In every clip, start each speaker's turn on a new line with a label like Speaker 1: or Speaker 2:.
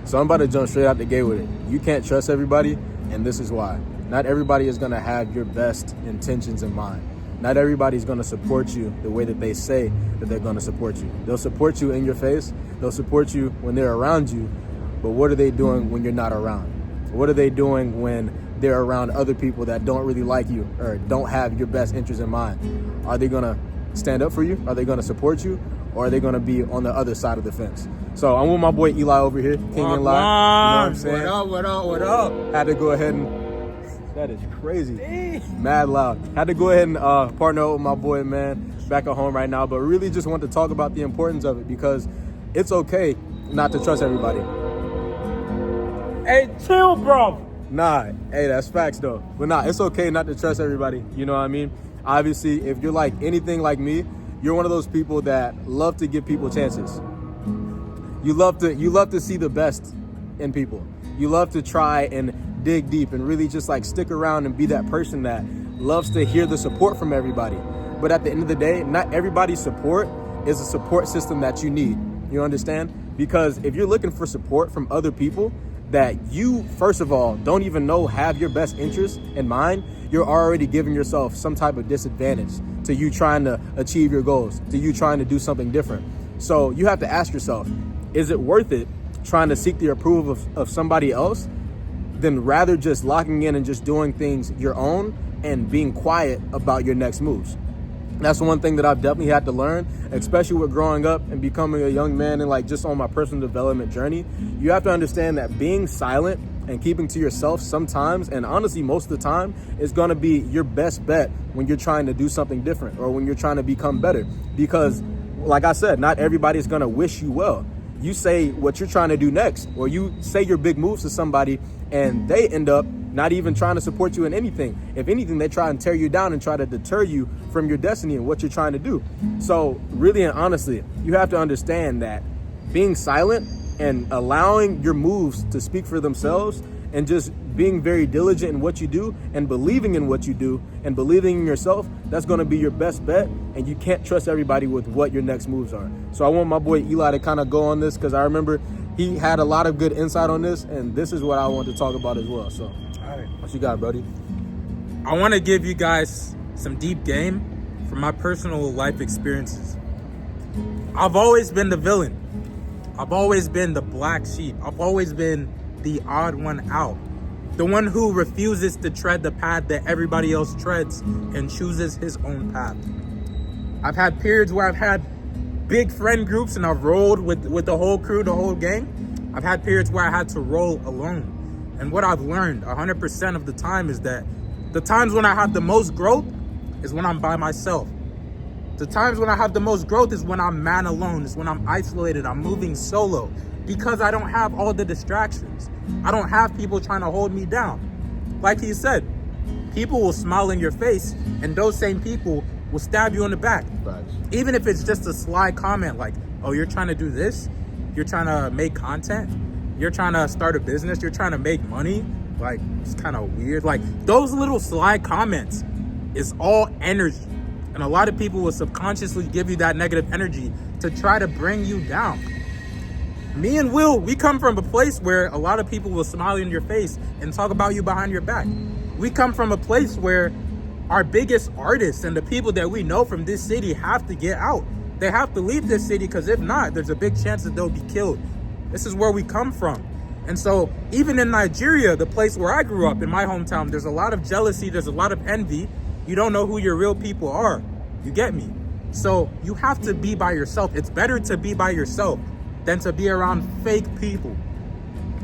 Speaker 1: So I'm about to jump straight out the gate with it. You can't trust everybody, and this is why. Not everybody is gonna have your best intentions in mind. Not everybody's gonna support you the way that they say that they're gonna support you. They'll support you in your face. They'll support you when they're around you. But what are they doing when you're not around? What are they doing when they're around other people that don't really like you or don't have your best interest in mind? Are they gonna stand up for you? Are they gonna support you? Or are they gonna be on the other side of the fence? So I'm with my boy Eli over here, King and Live. You know what I'm saying?
Speaker 2: What up?
Speaker 1: Had to go ahead and, that is crazy. Mad loud. Had to go ahead and partner up with my boy, man, back at home right now. But really just want to talk about the importance of it, because it's okay not to trust everybody.
Speaker 2: Hey, chill, bro.
Speaker 1: Nah, hey, that's facts though. But nah, it's okay not to trust everybody. You know what I mean? Obviously, if you're like anything like me, you're one of those people that love to give people chances. You love to see the best in people. You love to try and dig deep and really just like stick around and be that person that loves to hear the support from everybody. But at the end of the day, not everybody's support is a support system that you need. You understand? Because if you're looking for support from other people that you, first of all, don't even know have your best interests in mind, you're already giving yourself some type of disadvantage to you trying to achieve your goals, to you trying to do something different. So you have to ask yourself, is it worth it trying to seek the approval of somebody else than rather just locking in and just doing things your own and being quiet about your next moves? That's one thing that I've definitely had to learn, especially with growing up and becoming a young man and like just on my personal development journey. You have to understand that being silent and keeping to yourself sometimes, and honestly most of the time, is going to be your best bet when you're trying to do something different or when you're trying to become better. Because like I said, not everybody's going to wish you well. You say what you're trying to do next, or you say your big moves to somebody and they end up not even trying to support you in anything. If anything, they try and tear you down and try to deter you from your destiny and what you're trying to do. So really and honestly, you have to understand that being silent and allowing your moves to speak for themselves and just being very diligent in what you do and believing in what you do and believing in yourself, that's going to be your best bet. And you can't trust everybody with what your next moves are. So I want my boy Eli to kind of go on this, because I remember he had a lot of good insight on this, and this is what I want to talk about as well. So
Speaker 2: All right.
Speaker 1: what you got, buddy?
Speaker 2: I want to give you guys some deep game from my personal life experiences. I've always been the villain. I've always been the black sheep. I've always been the odd one out. The one who refuses to tread the path that everybody else treads and chooses his own path. I've had periods where I've had big friend groups and I've rolled with the whole crew, the whole gang. I've had periods where I had to roll alone. And what I've learned 100% of the time is that the times when I have the most growth is when I'm by myself. The times when I have the most growth is when I'm man alone, is when I'm isolated, I'm moving solo, because I don't have all the distractions. I don't have people trying to hold me down. Like he said, people will smile in your face, and those same people will stab you in the back.
Speaker 1: Right.
Speaker 2: Even if it's just a sly comment like, oh, you're trying to do this? You're trying to make content? You're trying to start a business? You're trying to make money? Like, it's kind of weird. Like, those little sly comments is all energy. And a lot of people will subconsciously give you that negative energy to try to bring you down. Me and Will, we come from a place where a lot of people will smile in your face and talk about you behind your back. We come from a place where our biggest artists and the people that we know from this city have to get out. They have to leave this city, because if not, there's a big chance that they'll be killed. This is where we come from. And so even in Nigeria, the place where I grew up, in my hometown, there's a lot of jealousy, there's a lot of envy. You don't know who your real people are. You get me? So you have to be by yourself. It's better to be by yourself than to be around fake people.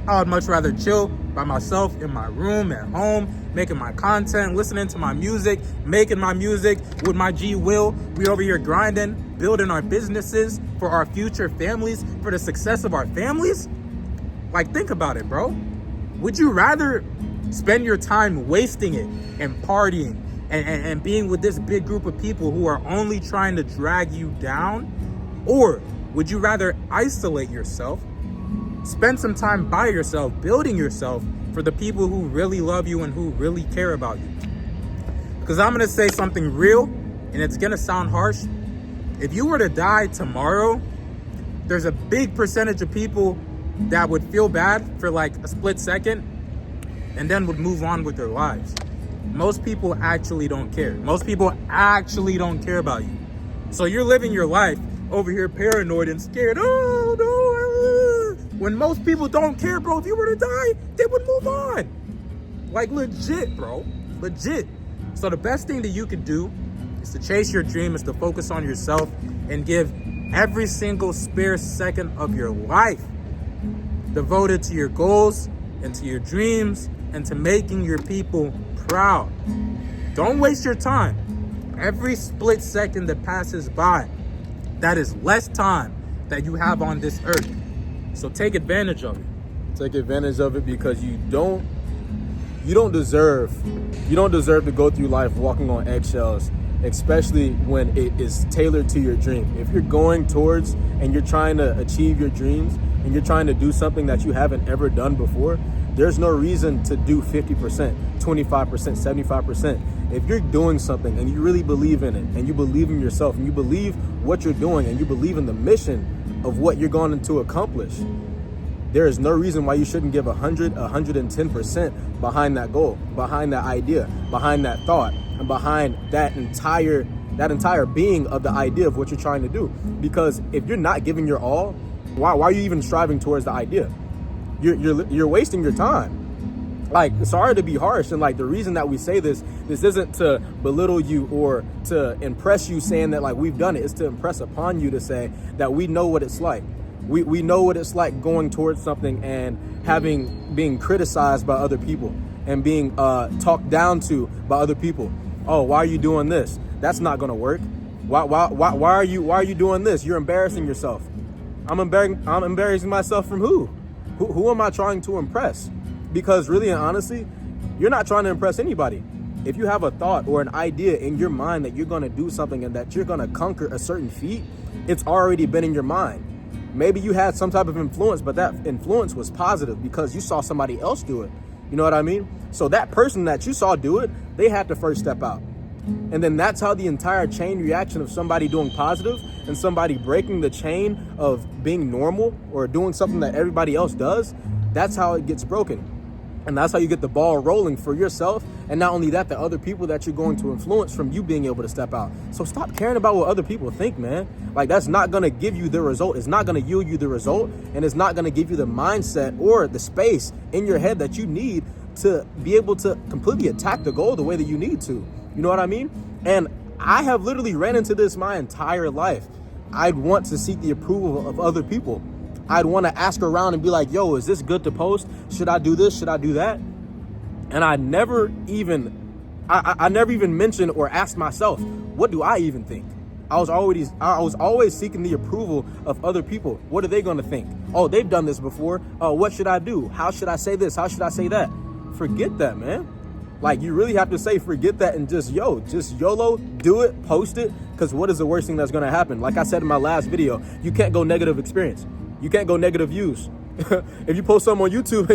Speaker 2: I would much rather chill by myself in my room at home, making my content, listening to my music, making my music with my G Will. We over here grinding, building our businesses for our future families, for the success of our families. Like, think about it, bro. Would you rather spend your time wasting it and partying and being with this big group of people who are only trying to drag you down? Or would you rather isolate yourself, spend some time by yourself, building yourself for the people who really love you and who really care about you? Because I'm going to say something real, and it's going to sound harsh. If you were to die tomorrow, there's a big percentage of people that would feel bad for like a split second and then would move on with their lives. Most people actually don't care. Most people actually don't care about you. So you're living your life over here paranoid and scared. Oh no. When most people don't care, bro. If you were to die, they would move on. Like legit, bro. Legit. So the best thing that you could do is to chase your dream, is to focus on yourself and give every single spare second of your life devoted to your goals and to your dreams and to making your people proud. Don't waste your time. Every split second that passes by, that is less time that you have on this earth. So take advantage of it.
Speaker 1: Take advantage of it, because you don't deserve to go through life walking on eggshells, especially when it is tailored to your dream. If you're going towards and you're trying to achieve your dreams and you're trying to do something that you haven't ever done before, there's no reason to do 50%, 25%, 75%. If you're doing something and you really believe in it, and you believe in yourself, and you believe what you're doing, and you believe in the mission of what you're going to accomplish, there is no reason why you shouldn't give 100, 110% behind that goal, behind that idea, behind that thought, and behind that entire being of the idea of what you're trying to do. Because if you're not giving your all, why are you even striving towards the idea? You're wasting your time. Like, sorry to be harsh, and like the reason that we say this isn't to belittle you or to impress you saying that like we've done it. It's to impress upon you to say that we know what it's like. We know what it's like going towards something and being criticized by other people and being talked down to by other people. Oh, why are you doing this? That's not gonna work. Why are you doing this? You're embarrassing yourself. I'm embarrassing myself from who? Who am I trying to impress? Because really and honestly, you're not trying to impress anybody. If you have a thought or an idea in your mind that you're gonna do something and that you're gonna conquer a certain feat, it's already been in your mind. Maybe you had some type of influence, but that influence was positive because you saw somebody else do it. You know what I mean? So that person that you saw do it, they had to first step out. And then that's how the entire chain reaction of somebody doing positive and somebody breaking the chain of being normal or doing something that everybody else does, that's how it gets broken. And that's how you get the ball rolling for yourself. And not only that, the other people that you're going to influence from you being able to step out. So stop caring about what other people think, man. Like, that's not going to give you the result. It's not going to yield you the result. And it's not going to give you the mindset or the space in your head that you need to be able to completely attack the goal the way that you need to. You know what I mean? And I have literally ran into this my entire life. I'd want to seek the approval of other people. I'd want to ask around and be like, yo, is this good to post? Should I do this? Should I do that? And I never even mentioned or asked myself, what do I even think? I was always seeking the approval of other people. What are they going to think? Oh, they've done this before. Oh, what should I do? How should I say this? How should I say that? Forget that, man. Like, you really have to say forget that and just YOLO, do it, post it. Because what is the worst thing that's going to happen? Like I said in my last video, you can't go negative experience. You can't go negative views. If you post something on YouTube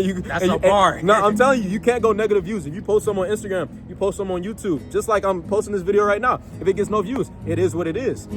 Speaker 1: no, I'm telling you, you can't go negative views. If you post something on Instagram, you post something on YouTube, just like I'm posting this video right now. If it gets no views, it is what it is.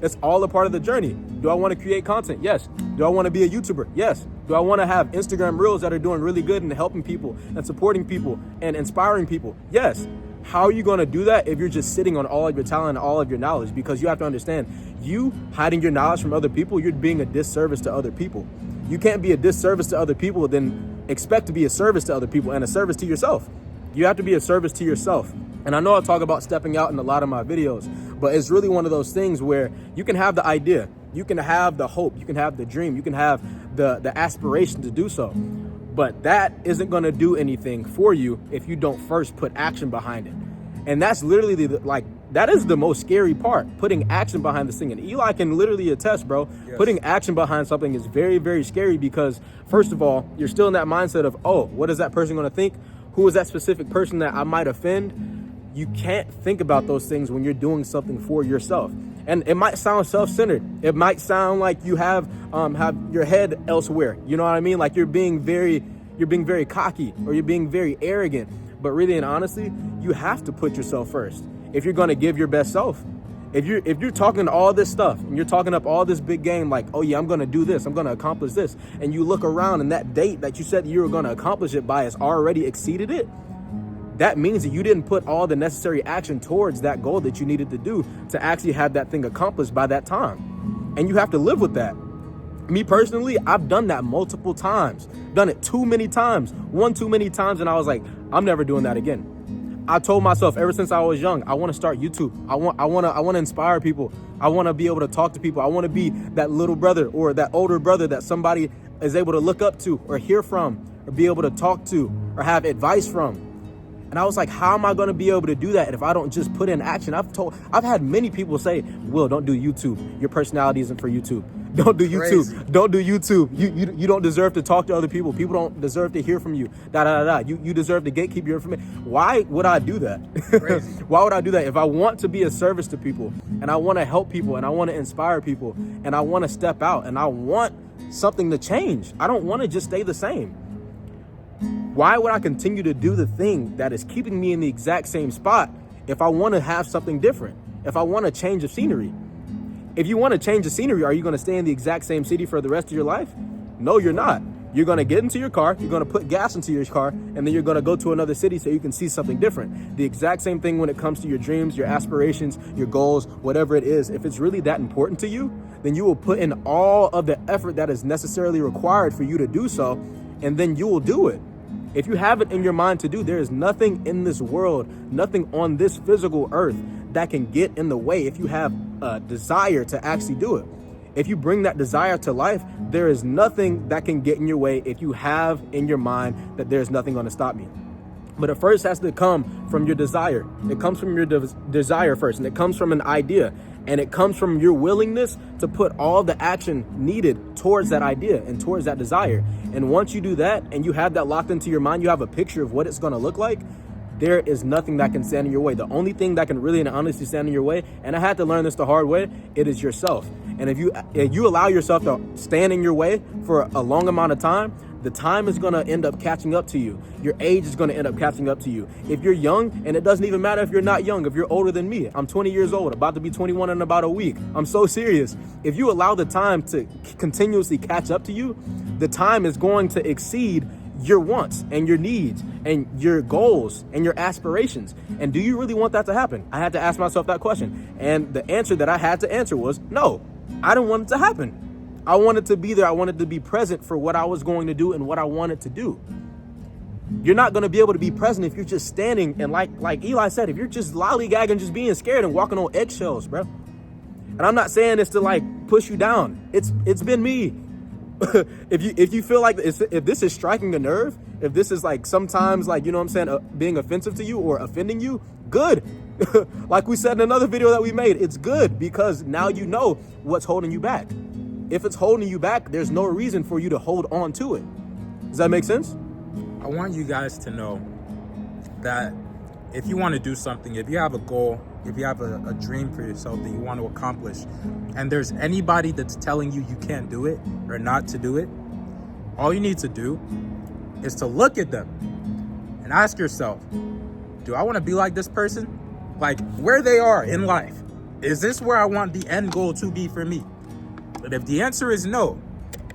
Speaker 1: It's all a part of the journey. Do I want to create content? Yes. Do I want to be a YouTuber? Yes. Do I want to have Instagram reels that are doing really good and helping people and supporting people and inspiring people? Yes. How are you going to do that if you're just sitting on all of your talent and all of your knowledge? Because you have to understand, you hiding your knowledge from other people, you're being a disservice to other people. You can't be a disservice to other people, then expect to be a service to other people and a service to yourself. You have to be a service to yourself. And I know I talk about stepping out in a lot of my videos, but it's really one of those things where you can have the idea, you can have the hope, you can have the dream, you can have the aspiration to do so. But that isn't going to do anything for you if you don't first put action behind it. And that's literally that is the most scary part, putting action behind this thing. And Eli can literally attest, bro. Yes. Putting action behind something is very, very scary because, first of all, you're still in that mindset of, oh, what is that person going to think? Who is that specific person that I might offend? You can't think about those things when you're doing something for yourself. And it might sound self-centered. It might sound like you have your head elsewhere. You know what I mean? Like you're being very cocky or you're being very arrogant. But really and honestly, you have to put yourself first if you're going to give your best self. If you're talking all this stuff and you're talking up all this big game, like, oh yeah, I'm gonna do this, I'm gonna accomplish this, and you look around and that date that you said you were gonna accomplish it by has already exceeded it, that means that you didn't put all the necessary action towards that goal that you needed to do to actually have that thing accomplished by that time. And you have to live with that. Me personally, I've done that multiple times, done it too many times, one too many times, and I was like, I'm never doing that again. I told myself ever since I was young, I want to start YouTube. I want to inspire people. I want to be able to talk to people. I want to be that little brother or that older brother that somebody is able to look up to or hear from or be able to talk to or have advice from. And I was like, how am I going to be able to do that if I don't just put in action? I've had many people say, Will, don't do YouTube. Your personality isn't for YouTube. Don't do YouTube.
Speaker 2: Crazy.
Speaker 1: Don't do YouTube. You don't deserve to talk to other people. People don't deserve to hear from you. You deserve to gatekeep your information. Why would I do that?
Speaker 2: Crazy.
Speaker 1: Why would I do that? If I want to be a service to people and I want to help people and I want to inspire people and I want to step out and I want something to change, I don't want to just stay the same. Why would I continue to do the thing that is keeping me in the exact same spot if I want to have something different? If I want to change of scenery? If you want to change the scenery, are you going to stay in the exact same city for the rest of your life? No, you're not. You're going to get into your car, you're going to put gas into your car, and then you're going to go to another city so you can see something different. The exact same thing when it comes to your dreams, your aspirations, your goals, whatever it is. If it's really that important to you, then you will put in all of the effort that is necessarily required for you to do so, and then you will do it. If you have it in your mind to do, there is nothing in this world, nothing on this physical earth that can get in the way if you have a desire to actually do it. If you bring that desire to life, there is nothing that can get in your way if you have in your mind that there's nothing going to stop me. But it first has to come from your desire. It comes from your desire first, and it comes from an idea. And it comes from your willingness to put all the action needed towards that idea and towards that desire. And once you do that and you have that locked into your mind, you have a picture of what it's going to look like, there is nothing that can stand in your way. The only thing that can really and honestly stand in your way, and I had to learn this the hard way, it is yourself. And if you allow yourself to stand in your way for a long amount of time, the time is going to end up catching up to you. Your age is going to end up catching up to you. If you're young, and it doesn't even matter if you're not young, if you're older than me, I'm 20 years old, about to be 21 in about a week. I'm so serious. If you allow the time to continuously catch up to you, the time is going to exceed your wants and your needs and your goals and your aspirations. And do you really want that to happen? I had to ask myself that question. And the answer that I had to answer was no, I didn't want it to happen. I wanted to be there. I wanted to be present for what I was going to do and what I wanted to do. You're not going to be able to be present if you're just standing and like Eli said, if you're just lollygagging, just being scared and walking on eggshells, bro. And I'm not saying this to like push you down. It's been me. If you feel like if this is striking a nerve, if this is like sometimes like, you know what I'm saying, being offensive to you or offending you, good. Like we said in another video that we made, it's good because now you know what's holding you back. If it's holding you back, there's no reason for you to hold on to it. Does that make sense?
Speaker 2: I want you guys to know that if you want to do something, if you have a goal, if you have a dream for yourself that you want to accomplish, and there's anybody that's telling you you can't do it or not to do it, all you need to do is to look at them and ask yourself, do I want to be like this person? Like where they are in life. Is this where I want the end goal to be for me? But if the answer is no,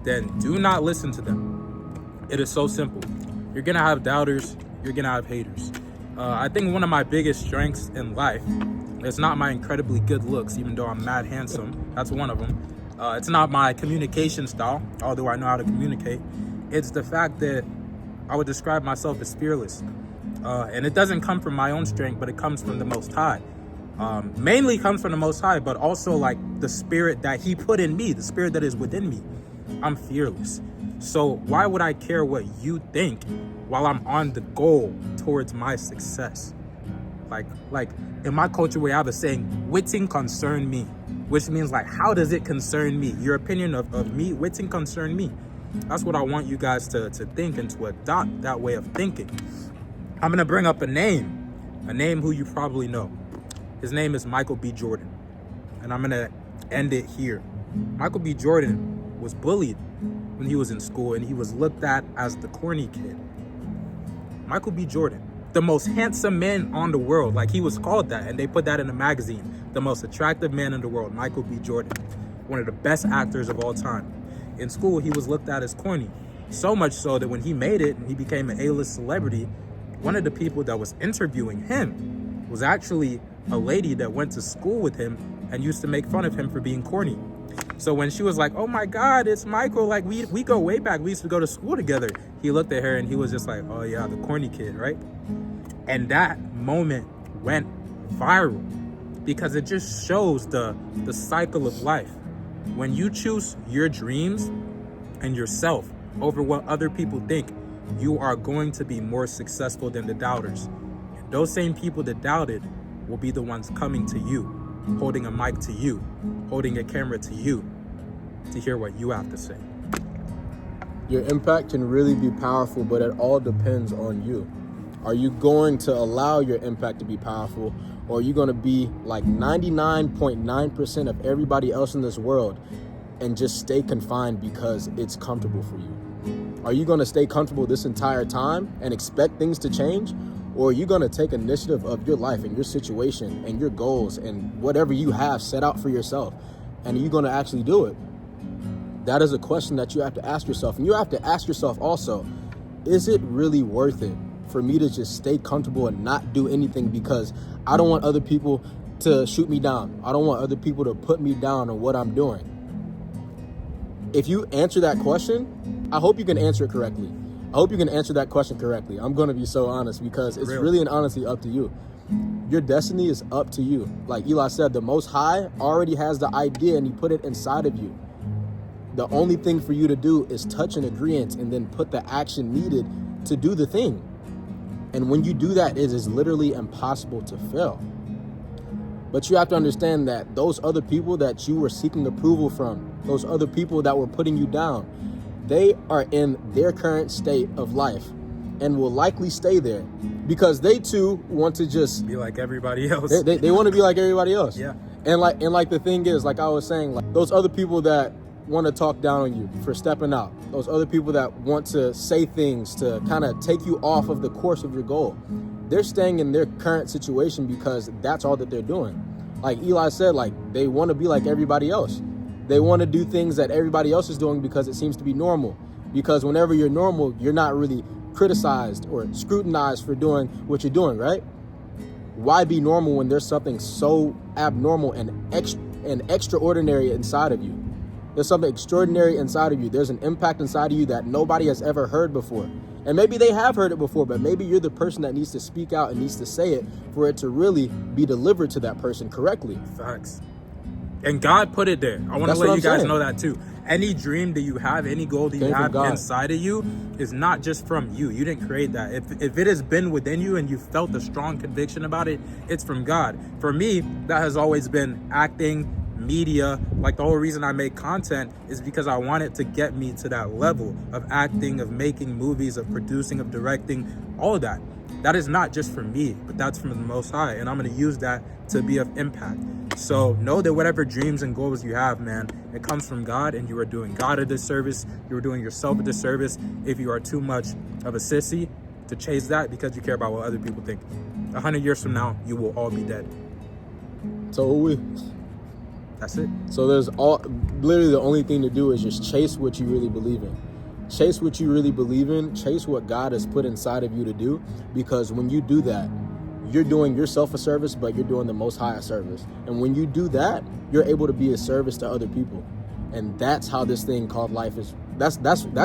Speaker 2: then do not listen to them. It is so simple. You're going to have doubters. You're going to have haters. I think one of my biggest strengths in life is not my incredibly good looks, even though I'm mad handsome. That's one of them. It's not my communication style, although I know how to communicate. It's the fact that I would describe myself as fearless. And it doesn't come from my own strength, but it comes from the Most High. Mainly comes from the Most High, but also like the spirit that he put in me, the spirit that is within me. I'm fearless. So why would I care what you think while I'm on the goal towards my success? Like in my culture, we have a saying, witting concern me, which means like, how does it concern me? Your opinion of me, witting concern me. That's what I want you guys to think and to adopt that way of thinking. I'm going to bring up a name who you probably know. His name is Michael B. Jordan. And I'm going to end it here. Michael B. Jordan was bullied when he was in school and he was looked at as the corny kid. Michael B. Jordan, the most handsome man on the world. Like, he was called that, and they put that in a magazine. The most attractive man in the world, Michael B. Jordan, one of the best actors of all time. In school, he was looked at as corny. So much so that when he made it and he became an A-list celebrity, one of the people that was interviewing him was actually a lady that went to school with him and used to make fun of him for being corny. So when she was like, oh my God, it's Michael, like we go way back, we used to go to school together, he looked at her and he was just like, oh yeah, the corny kid, right? And that moment went viral because it just shows the cycle of life. When you choose your dreams and yourself over what other people think, you are going to be more successful than the doubters. And those same people that doubted will be the ones coming to you, holding a mic to you, holding a camera to you, to hear what you have to say.
Speaker 1: Your impact can really be powerful, but it all depends on you. Are you going to allow your impact to be powerful, or are you going to be like 99.9% of everybody else in this world and just stay confined because it's comfortable for you? Are you going to stay comfortable this entire time and expect things to change? Or are you going to take initiative of your life and your situation and your goals and whatever you have set out for yourself? And are you going to actually do it? That is a question that you have to ask yourself. And you have to ask yourself also, is it really worth it for me to just stay comfortable and not do anything because I don't want other people to shoot me down? I don't want other people to put me down on what I'm doing. If you answer that question, I hope you can answer it correctly. I hope you can answer that question correctly. I'm going to be so honest because it's really and honestly up to you. Your destiny is up to you. Like Eli said, the Most High already has the idea and he put it inside of you. The only thing for you to do is touch an agreement and then put the action needed to do the thing. And when you do that, it is literally impossible to fail. But you have to understand that those other people that you were seeking approval from, those other people that were putting you down, they are in their current state of life and will likely stay there because they too want to just
Speaker 2: be like everybody else.
Speaker 1: They want to be like everybody else.
Speaker 2: Yeah.
Speaker 1: And like the thing is, like I was saying, like those other people that want to talk down on you for stepping out, those other people that want to say things to kind of take you off of the course of your goal, they're staying in their current situation because that's all that they're doing. Like Eli said, like they want to be like everybody else. They want to do things that everybody else is doing because it seems to be normal. Because whenever you're normal, you're not really criticized or scrutinized for doing what you're doing, right? Why be normal when there's something so abnormal and extraordinary inside of you? There's something extraordinary inside of you. There's an impact inside of you that nobody has ever heard before. And maybe they have heard it before, but maybe you're the person that needs to speak out and needs to say it for it to really be delivered to that person correctly.
Speaker 2: Facts. And God put it there. I want to let you guys know that too. Any dream that you have, any goal that you have inside of you is not just from you. You didn't create that. If it has been within you and you felt a strong conviction about it, it's from God. For me, that has always been acting, media. Like the whole reason I make content is because I want it to get me to that level of acting, of making movies, of producing, of directing, all of that. That is not just for me, but that's from the Most High. And I'm going to use that to be of impact. So know that whatever dreams and goals you have, man, it comes from God, and you are doing God a disservice. You are doing yourself a disservice if you are too much of a sissy to chase that because you care about what other people think. 100 years from now, you will all be dead.
Speaker 1: So
Speaker 2: that's it.
Speaker 1: So there's literally the only thing to do is just chase what you really believe in. Chase what you really believe in. Chase what God has put inside of you to do, because when you do that, you're doing yourself a service, but you're doing the Most High a service. And when you do that, you're able to be a service to other people. And that's how this thing called life is. That's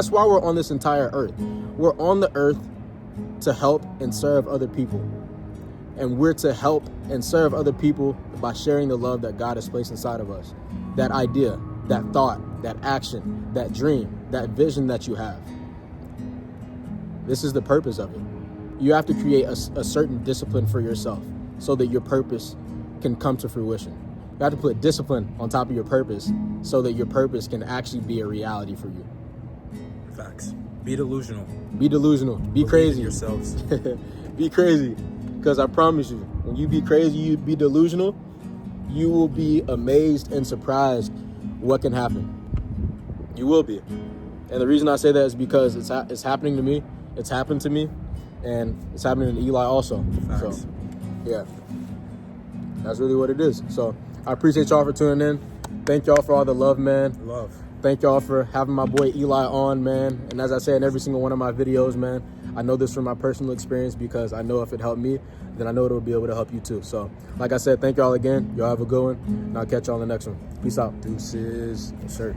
Speaker 1: why we're on this entire earth. We're on the earth to help and serve other people. And we're to help and serve other people by sharing the love that God has placed inside of us. That idea, that thought, that action, that dream, that vision that you have. This is the purpose of it. You have to create a certain discipline for yourself so that your purpose can come to fruition. You have to put discipline on top of your purpose so that your purpose can actually be a reality for you.
Speaker 2: Facts. Be delusional.
Speaker 1: Be delusional. Be
Speaker 2: Believe
Speaker 1: crazy.
Speaker 2: in yourselves.
Speaker 1: Be crazy. Because I promise you, when you be crazy, you be delusional, you will be amazed and surprised what can happen. You will be. And the reason I say that is because it's happening to me. It's happened to me. and it's happening to Eli also.
Speaker 2: Facts.
Speaker 1: So, yeah, that's really what it is. So I appreciate y'all for tuning in. Thank y'all for all the love, man.
Speaker 2: Love.
Speaker 1: Thank y'all for having my boy Eli on, man. And as I say in every single one of my videos, man, I know this from my personal experience because I know if it helped me, then I know it'll be able to help you too. So, like I said, thank y'all again. Y'all have a good one, and I'll catch y'all on the next one. Peace out.
Speaker 2: Deuces.
Speaker 1: Yes, sir.